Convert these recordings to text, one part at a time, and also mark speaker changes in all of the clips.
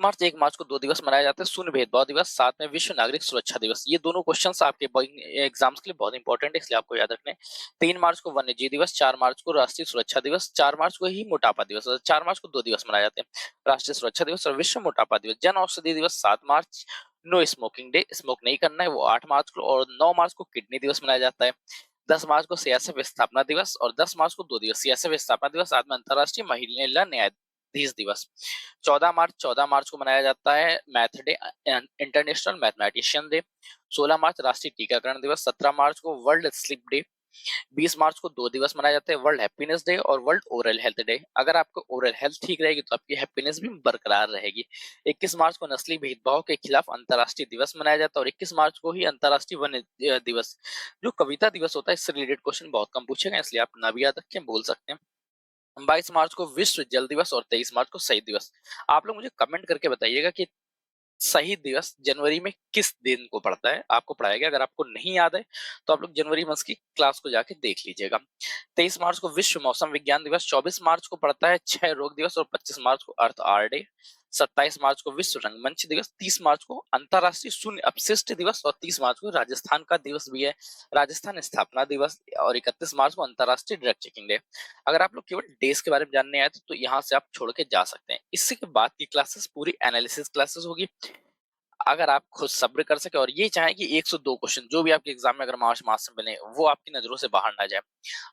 Speaker 1: मार्च 1 मार्च को 2 दिवस मनाए जाते हैं, शून्य भेदभाव दिवस, साथ में विश्व नागरिक सुरक्षा दिवस। ये दोनों क्वेश्चंस आपके एग्जाम्स के लिए बहुत इंपॉर्टेंट है, इसलिए आपको याद रखने हैं। 3 मार्च को वन्य जीव दिवस, 4 मार्च को राष्ट्रीय सुरक्षा दिवस, 4 मार्च को ही मोटापा दिवस, 4 मार्च को 2 दिवस मनाए जाते हैं, राष्ट्रीय सुरक्षा दिवस और विश्व मोटापा दिवस। जन औषधि दिवस 7 मार्च, नो स्मोकिंग डे, स्मोक नहीं करना है, वो 8 मार्च को, और 9 मार्च को किडनी दिवस मनाया जाता है। 10 मार्च को सीएसएफ स्थापना दिवस और 10 मार्च को 2 दिवस सीएसएफ स्थापना दिवस, साथ में अंतर्राष्ट्रीय महिला न्यायाधीश दिवस। 14 मार्च को मनाया जाता है math day, international mathematician day. 16 मार्च राष्ट्रीय टीकाकरण दिवस। 17 मार्च को वर्ल्ड स्लीप डे। 20 मार्च को 2 दिवस मनाए जाते हैं, वर्ल्ड हैप्पीनेस डे और वर्ल्ड ओरल हेल्थ डे। अगर आपको ओरल हेल्थ ठीक रहेगी तो आपकी हैप्पीनेस भी बरकरार रहेगी। 21 मार्च को नस्ली भेदभाव के खिलाफ अंतर्राष्ट्रीय दिवस मनाया जाता है और 21 मार्च को ही अंतर्राष्ट्रीय वन दिवस, जो कविता दिवस होता है, इससे रिलेटेड क्वेश्चन बहुत कम पूछे गए, इसलिए आप ना भी याद रखें, बोल सकते हैं। 22 मार्च को विश्व जल दिवस और 23 मार्च को शहीद दिवस। आप लोग मुझे कमेंट करके बताइएगा कि शहीद दिवस जनवरी में किस दिन को पड़ता है, आपको पढ़ाया गया। अगर आपको नहीं याद है तो आप लोग जनवरी मंथ की क्लास को जाके देख लीजिएगा। 23 मार्च को विश्व मौसम विज्ञान दिवस, 24 मार्च को पड़ता है क्षय रोग दिवस और 25 मार्च को अर्थ आवर डे। 27 मार्च को विश्व रंगमंच दिवस, 30 मार्च को अंतरराष्ट्रीय शून्य अपशिष्ट दिवस और 30 मार्च को राजस्थान का दिवस भी है, राजस्थान स्थापना दिवस, और 31 मार्च को अंतरराष्ट्रीय ड्रग चेकिंग डे। अगर आप लोग केवल डेज के बारे में जानने आए तो यहाँ से आप छोड़ के जा सकते हैं। इससे के बाद की क्लासेस पूरी एनालिसिस क्लासेस होगी। अगर आप खुद सब्र कर सके और ये चाहें कि 102 क्वेश्चन जो भी आपके एग्जाम में अगर मार्क्स से मिले वो आपकी नजरों से बाहर ना जाए,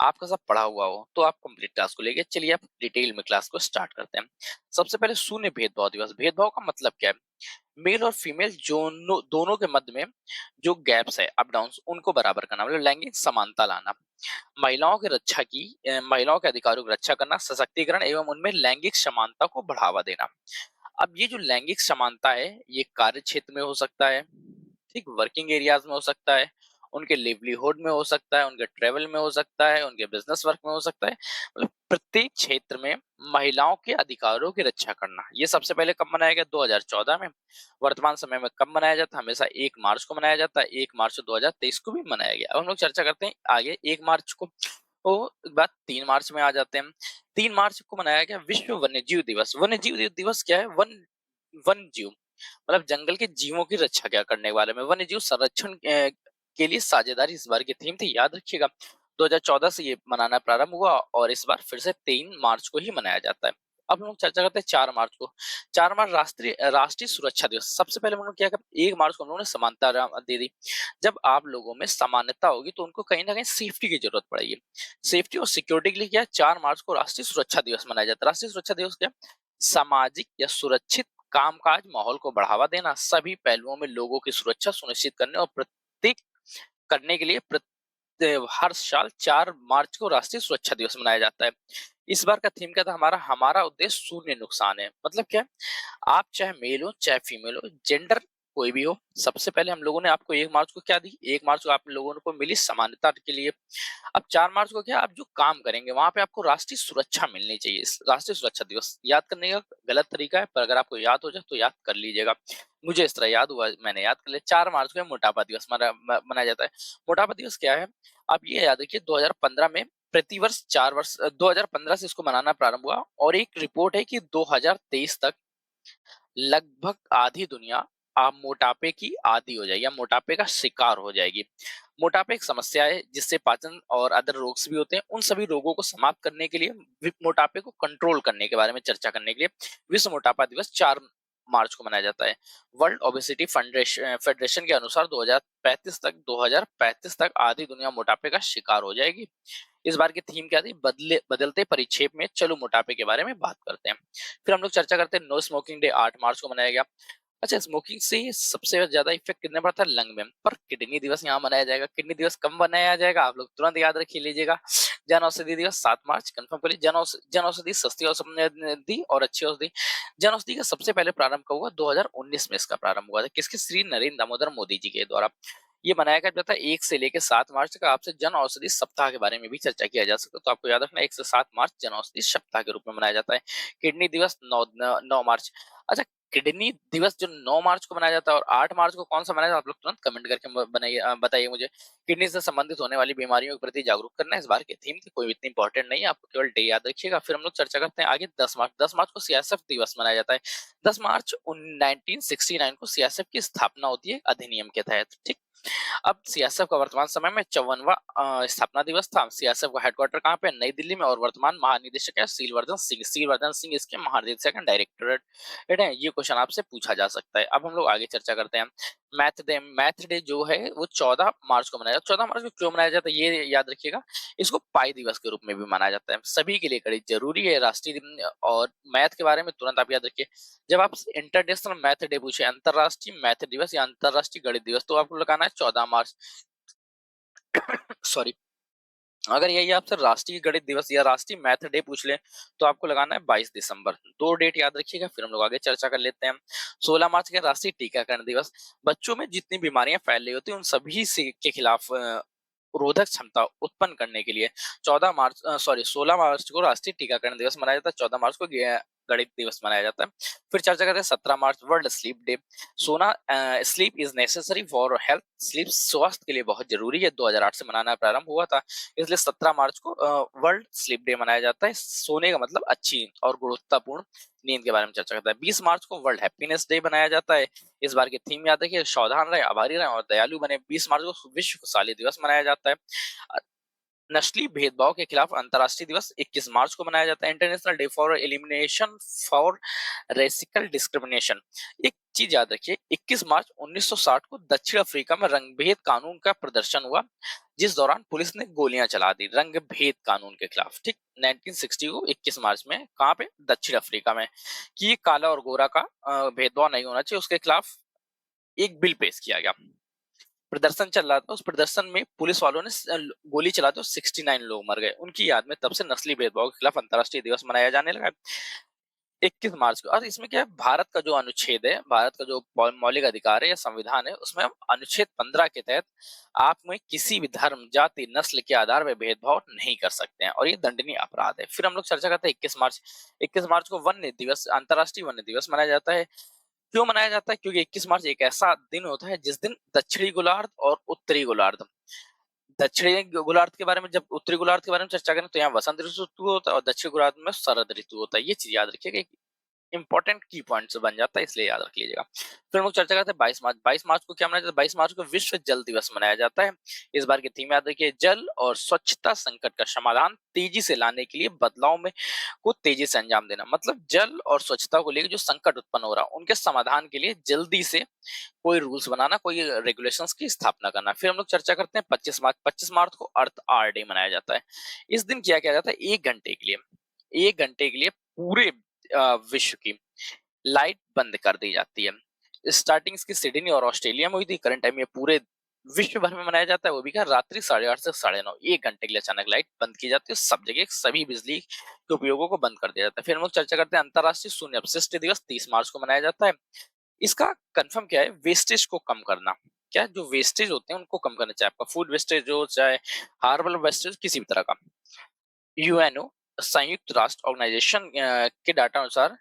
Speaker 1: आपका सब पढ़ा हुआ हो, तो आप कंप्लीट क्लास को लेके चलिए आप डिटेल में क्लास को स्टार्ट करते हैं। सबसे पहले शून्य भेदभाव दिवस। भेदभाव का मतलब क्या है? मेल और फीमेल दोनों के मध्य में जो गैप्स है, अप डाउन, उनको बराबर करना, मतलब लैंगिक समानता लाना। महिलाओं के अधिकारों की रक्षा करना, सशक्तिकरण एवं उनमें लैंगिक समानता को बढ़ावा देना। अब ये जो लैंगिक समानता है, ये कार्य क्षेत्र में हो सकता है, ठीक, वर्किंग एरियाज में हो सकता है, उनके लिवलीहुड में हो सकता है, उनके ट्रेवल में हो सकता है, उनके बिजनेस वर्क में हो सकता है, मतलब प्रत्येक क्षेत्र में महिलाओं के अधिकारों की रक्षा करना। ये सबसे पहले कब मनाया गया? 2014 में। वर्तमान समय में कब मनाया जाता है? हमेशा 1 मार्च को मनाया जाता है। 1 मार्च 2023 को भी मनाया गया। अब हम लोग चर्चा करते हैं आगे 1 मार्च को, तो एक बात 3 मार्च में आ जाते हैं। 3 मार्च को मनाया गया विश्व वन्यजीव दिवस। वन्यजीव दिवस क्या है? वन जीव मतलब जंगल के जीवों की रक्षा क्या करने के बारे में, वन्यजीव संरक्षण के लिए साझेदारी इस बार की थीम थी, याद रखिएगा। 2014 से ये मनाना प्रारंभ हुआ और इस बार फिर से 3 मार्च को ही मनाया जाता है। अब हम लोग चर्चा करते हैं 4 मार्च को। 4 मार्च राष्ट्रीय राष्ट्रीय सुरक्षा दिवस। सबसे पहले हम लोग क्या करें, 1 मार्च को हम लोगों ने समानता दे दी। जब आप लोगों में समानता होगी तो उनको कहीं ना कहीं सेफ्टी की जरूरत पड़ेगी। सेफ्टी और सिक्योरिटी के लिए क्या 4 मार्च को राष्ट्रीय सुरक्षा दिवस मनाया जाता है। राष्ट्रीय सुरक्षा दिवस क्या? सामाजिक या सुरक्षित कामकाज माहौल को बढ़ावा देना, सभी पहलुओं में लोगों की सुरक्षा सुनिश्चित करने और प्रत्येक करने के लिए हर साल 4 मार्च को राष्ट्रीय सुरक्षा दिवस मनाया जाता है। इस बार का थीम क्या था हमारा? हमारा उद्देश्य शून्य नुकसान है। मतलब क्या? आप चाहे मेल हो चाहे फीमेल हो, जेंडर कोई भी हो, सबसे पहले हम लोगों ने आपको 1 मार्च को क्या दी? 1 मार्च को आप लोगों को मिली समानता के लिए। अब 4 मार्च को क्या, आप जो काम करेंगे वहां पे आपको राष्ट्रीय सुरक्षा मिलनी चाहिए। राष्ट्रीय सुरक्षा दिवस याद करने का गलत तरीका है, पर अगर आपको याद हो जाए तो याद कर लीजिएगा। मुझे इस तरह याद हुआ, मैंने याद कर लिया। 4 मार्च को मोटापा दिवस मनाया जाता है। मोटापा दिवस क्या है? आप ये याद रखिए, 2015 में प्रतिवर्ष 4 वर्ष, 2015 से इसको मनाना प्रारंभ हुआ और एक रिपोर्ट है कि 2023 तक लगभग आधी दुनिया आप मोटापे की आदी हो जाएगी या मोटापे का शिकार हो जाएगी। मोटापे एक समस्या है जिससे पाचन और अदर रोग भी होते हैं। उन सभी रोगों को समाप्त करने के लिए, मोटापे को कंट्रोल करने के बारे में चर्चा करने के लिए विश्व मोटापा दिवस 4 मार्च को मनाया जाता है। वर्ल्ड ओबेसिटी फेडरेशन के अनुसार 2035 तक आधी दुनिया मोटापे का शिकार हो जाएगी। इस बार की थीम क्या थी? बदलते परिक्षेप में चलो मोटापे के बारे में बात करते हैं। फिर हम लोग चर्चा करते हैं नो स्मोकिंग डे 8 मार्च को मनाया गया। अच्छा, स्मोकिंग से सबसे ज्यादा इफेक्ट कितने पड़ता है? लंग में। पर किडनी दिवस यहाँ मनाया जाएगा। किडनी दिवस कब मनाया जाएगा? आप लोग तुरंत याद रखिए लीजिएगा। जन औषधि दिवस 7 मार्च, कंफर्म करिए। जन औषधि सस्ती औषधि और अच्छी औषधि। जन औषधि का सबसे पहले प्रारंभ कब हुआ? 2019 में इसका प्रारंभ हुआ था। किसके? श्री नरेंद्र दामोदर मोदी जी के द्वारा। ये मनाया जाता है 1 से लेकर 7 मार्च तक। आपसे जन औषधि सप्ताह के बारे में भी चर्चा किया जा सकता है, तो आपको याद रखना 1 से 7 मार्च जन औषधि सप्ताह के रूप में मनाया जाता है। किडनी दिवस 9 मार्च। अच्छा, किडनी दिवस जो 9 मार्च को मनाया जाता है और 8 मार्च को कौन सा मनाया जाता है, आप लोग तुरंत कमेंट करके बनाइए, बताइए मुझे। किडनी से संबंधित होने वाली बीमारियों के प्रति जागरूक करना इस बार की थीम थी, कोई इतनी इंपॉर्टेंट नहीं है, आपको केवल डे याद रखिएगा। फिर हम लोग चर्चा करते हैं आगे 10 मार्च। 10 मार्च को सीआईएसएफ दिवस मनाया जाता है। 10 मार्च 1969 को सीआईएसएफ की स्थापना होती है अधिनियम के तहत, ठीक। अब सीआईएसएफ का वर्तमान समय में 54वां स्थापना दिवस था। सीआईएसएफ का हेडक्वार्टर कहाँ पे? नई दिल्ली में, और वर्तमान महानिदेशक है सीलवर्धन सिंह। सीलवर्धन सिंह इसके महानिदेशक एंड डायरेक्टरेट है। ये क्वेश्चन आपसे पूछा जा सकता है। अब हम लोग आगे चर्चा करते हैं मैथ डे। मैथ डे जो है वो 14 मार्च को मनाया जाता है। 14 मार्च को क्यों मनाया जाता है ये याद रखिएगा। इसको पाई दिवस के रूप में भी मनाया जाता है। सभी के लिए कड़ी जरूरी है राष्ट्रीय दिन। और मैथ के बारे में तुरंत आप याद रखिए, जब आप इंटरनेशनल मैथ डे पूछे, अंतरराष्ट्रीय मैथ दिवस या अंतरराष्ट्रीय गणित दिवस, तो आपको लगाना है 14 मार्च। सॉरी, अगर यही आपसे राष्ट्रीय गणित दिवस या राष्ट्रीय मैथ डे पूछ ले तो आपको लगाना है 22 दिसंबर। दो डेट याद रखिएगा, फिर हम लोग आगे चर्चा कर लेते हैं। 16 मार्च के राष्ट्रीय टीकाकरण दिवस। बच्चों में जितनी बीमारियां फैल रही होती है उन सभी से के खिलाफ रोधक क्षमता उत्पन्न करने के लिए 16 मार्च को राष्ट्रीय टीकाकरण दिवस मनाया जाता है। 14 मार्च को गणित दिवस मनाया जाता है। फिर चर्चा करते हैं 17 मार्च वर्ल्ड स्लीप डे। सोना, sleep is necessary for health. Sleep स्वास्थ्य के लिए बहुत जरूरी है। 2008 से मनाना प्रारंभ हुआ था, इसलिए 17 मार्च को वर्ल्ड स्लीप डे मनाया जाता है। सोने का मतलब अच्छी और गुणवत्तापूर्ण नींद के बारे में चर्चा करता है। 20 मार्च को वर्ल्ड हैप्पीनेस डे मनाया जाता है। इस बार की थीम याद रखिए, सावधान रहे, आभारी रहे और दयालु बने। 20 मार्च को विश्व खुशहाली दिवस मनाया जाता है। नस्लीय भेदभाव के खिलाफ अंतर्राष्ट्रीय दिवस 21 मार्च को मनाया जाता है। International day for elimination for racial discrimination. एक चीज याद रखिए, 21 मार्च 1960 को दक्षिण अफ्रीका में रंगभेद कानून का प्रदर्शन हुआ, जिस दौरान पुलिस ने गोलियां चला दी रंगभेद कानून के खिलाफ, ठीक। 1960 को 21 मार्च में कहाँ पे? दक्षिण अफ्रीका में, कि ये काला और गोरा का भेदभाव नहीं होना चाहिए, उसके खिलाफ एक बिल पेश किया गया। प्रदर्शन चल रहा था, उस प्रदर्शन में पुलिस वालों ने गोली चला तो 69 लोग मर गए। उनकी याद में तब से नस्ली भेदभाव के खिलाफ अंतर्राष्ट्रीय दिवस मनाया जाने लगा 21 मार्च को। और इसमें क्या है, भारत का जो अनुच्छेद है, भारत का जो मौलिक अधिकार है या संविधान है, उसमें हम अनुच्छेद 15 के तहत आप में किसी भी धर्म, जाति, नस्ल के आधार पर भेदभाव नहीं कर सकते हैं और ये दंडनीय अपराध है। फिर हम लोग चर्चा करते हैं 21 मार्च। 21 मार्च को वन्य दिवस, अंतर्राष्ट्रीय वन्य दिवस मनाया जाता है। क्यों मनाया जाता है? क्योंकि 21 मार्च एक ऐसा दिन होता है जिस दिन दक्षिणी गोलार्ध और उत्तरी गोलार्ध, दक्षिणी गोलार्ध के बारे में, जब उत्तरी गोलार्ध के बारे में चर्चा करें तो यहाँ वसंत ऋतु होता है और दक्षिण गोलार्ध में शरद ऋतु होता है। ये चीज याद रखिएगा, इंपॉर्टेंट की पॉइंट्स बन जाता है, इसलिए याद रख लीजिएगा। फिर हम लोग चर्चा करते हैं 22 मार्च। 22 मार्च को क्या मनाया जाता है? 22 मार्च को विश्व जल दिवस मनाया जाता है। इस बार की थीम याद रखिए, जल और स्वच्छता संकट का समाधान तेजी से लाने के लिए बदलाव में को तेजी से अंजाम देना। मतलब जल और स्वच्छता को लेकर जो संकट उत्पन्न हो रहा है उनके समाधान के लिए जल्दी से कोई रूल्स बनाना, कोई रेगुलेशंस की स्थापना करना। फिर हम लोग चर्चा करते हैं 25 मार्च। 25 मार्च को अर्थ आवर डे मनाया जाता है। इस दिन क्या किया जाता है? 1 घंटे के लिए, 1 घंटे के लिए पूरे विश्व की लाइट बंद कर दी जाती है। स्टार्टिंग इसकी सिडनी और ऑस्ट्रेलिया में हुई थी। करंट टाइम में पूरे विश्व भर में मनाया जाता है, वो भी क्या, रात्रि 8:30 से 9:30, 1 घंटे के लिए अचानक लाइट बंद की जाती है। सब जगह सभी बिजली के उपयोगों को बंद कर दिया जाता है। फिर हम लोग चर्चा करते हैं अंतरराष्ट्रीय शून्य अपशिष्ट दिवस। 30 मार्च को मनाया जाता है। इसका कंफर्म क्या है? वेस्टेज को कम करना। क्या, जो वेस्टेज होते हैं उनको कम करना, चाहे आपका फूड वेस्टेज हो, चाहे हार्बल वेस्टेज, किसी भी तरह का। यूएनओ, संयुक्त राष्ट्र ऑर्गेनाइजेशन के डाटा अनुसार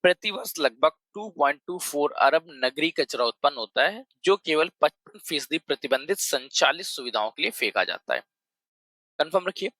Speaker 1: प्रतिवर्ष लगभग 2.24 अरब नगरीय कचरा उत्पन्न होता है, जो केवल 55% प्रतिबंधित संचालित सुविधाओं के लिए फेंका जाता है। कंफर्म रखिए,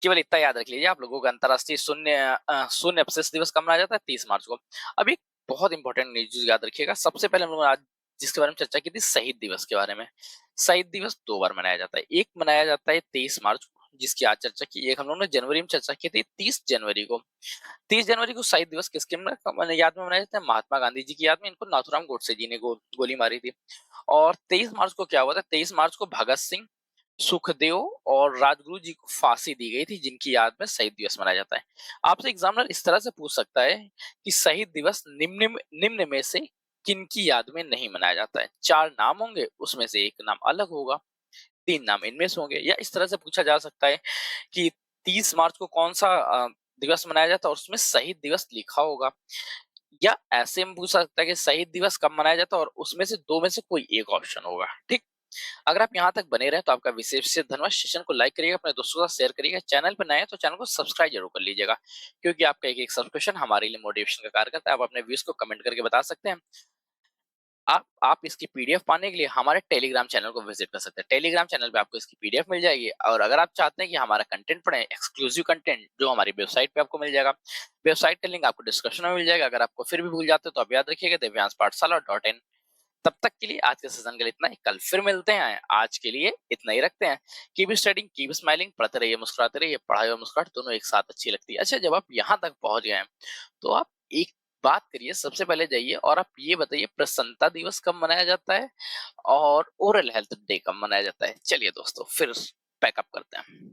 Speaker 1: केवल इतना याद रख लीजिए आप लोगों का। अंतरराष्ट्रीय शून्य अपशिष्ट दिवस कब मनाया जाता है? 30 मार्च को। अब एक बहुत इंपॉर्टेंट न्यूज याद रखिएगा। सबसे पहले हम लोग आज जिसके बारे में चर्चा की थी, शहीद दिवस के बारे में। शहीद दिवस 2 बार मनाया जाता है। एक मनाया जाता है 23 मार्च को, जिसकी आज चर्चा की। एक हम लोगों ने जनवरी में चर्चा की थी, 30 जनवरी को। 30 जनवरी को शहीद दिवस किसके याद में मनाया जाता है? महात्मा गांधी जी की याद में। इनको नाथुराम गोडसे जी ने गोली मारी थी। और 23 मार्च को क्या हुआ था? 23 मार्च को भगत सिंह, सुखदेव और राजगुरु जी को फांसी दी गई थी, जिनकी याद में शहीद दिवस मनाया जाता है। आपसे एग्जामिनर इस तरह से पूछ सकता है कि शहीद दिवस निम्न में से किनकी याद में नहीं मनाया जाता है? 4 नाम होंगे, उसमें से एक नाम अलग होगा, 3 नाम इनमें से होंगे। या इस तरह से पूछा जा सकता है कि 30 मार्च को कौन सा दिवस मनाया जाता है और उसमें शहीद दिवस लिखा होगा। या ऐसे में पूछ सकता है कि शहीद दिवस कब मनाया जाता है और उसमें से 2 में से कोई एक ऑप्शन होगा, ठीक। अगर आप यहाँ तक बने रहे तो आपका विशेष से धन्यवाद। सेशन को लाइक करिएगा, अपने दोस्तों के साथ शेयर करिएगा। चैनल पर नए हैं तो चैनल को सब्सक्राइब जरूर कर लीजिएगा, क्योंकि आपका एक एक सब्सक्रिप्शन हमारे लिए मोटिवेशन का कार्य करता है। आप अपने व्यूज को कमेंट करके बता सकते हैं। आप इसकी पीडीएफ पाने के लिए हमारे टेलीग्राम चैनल को विजिट कर सकते हैं। टेलीग्राम चैनल पे आपको इसकी पीडीएफ मिल जाएगी, और अगर आप चाहते हैं कि हमारा कंटेंट पढ़ें, एक्सक्लूसिव कंटेंट, जो हमारी वेबसाइट पे आपको मिल जाएगा। वेबसाइट का लिंक आपको डिस्क्रिप्शन में मिल जाएगा। अगर आपको फिर भी भूल जाते हो तो आप याद रखिएगा दिव्यांश पाठशाला.in। तब तक के लिए आज के सेशन के लिए इतना ही। कल फिर मिलते हैं। आज के लिए इतना ही रखते हैं। कीप स्टडिंग, कीप स्माइलिंग, पढ़ते रहिए, मुस्कुराते रहिए। पढ़ाई और मुस्कुराहट दोनों एक साथ अच्छी लगती है। अच्छा, जब आप यहाँ तक पहुंच गए हैं तो आप एक बात करिए, सबसे पहले जाइए और आप ये बताइए, प्रसन्नता दिवस कब मनाया जाता है और ओरल हेल्थ डे कब मनाया जाता है। चलिए दोस्तों, फिर पैकअप करते हैं।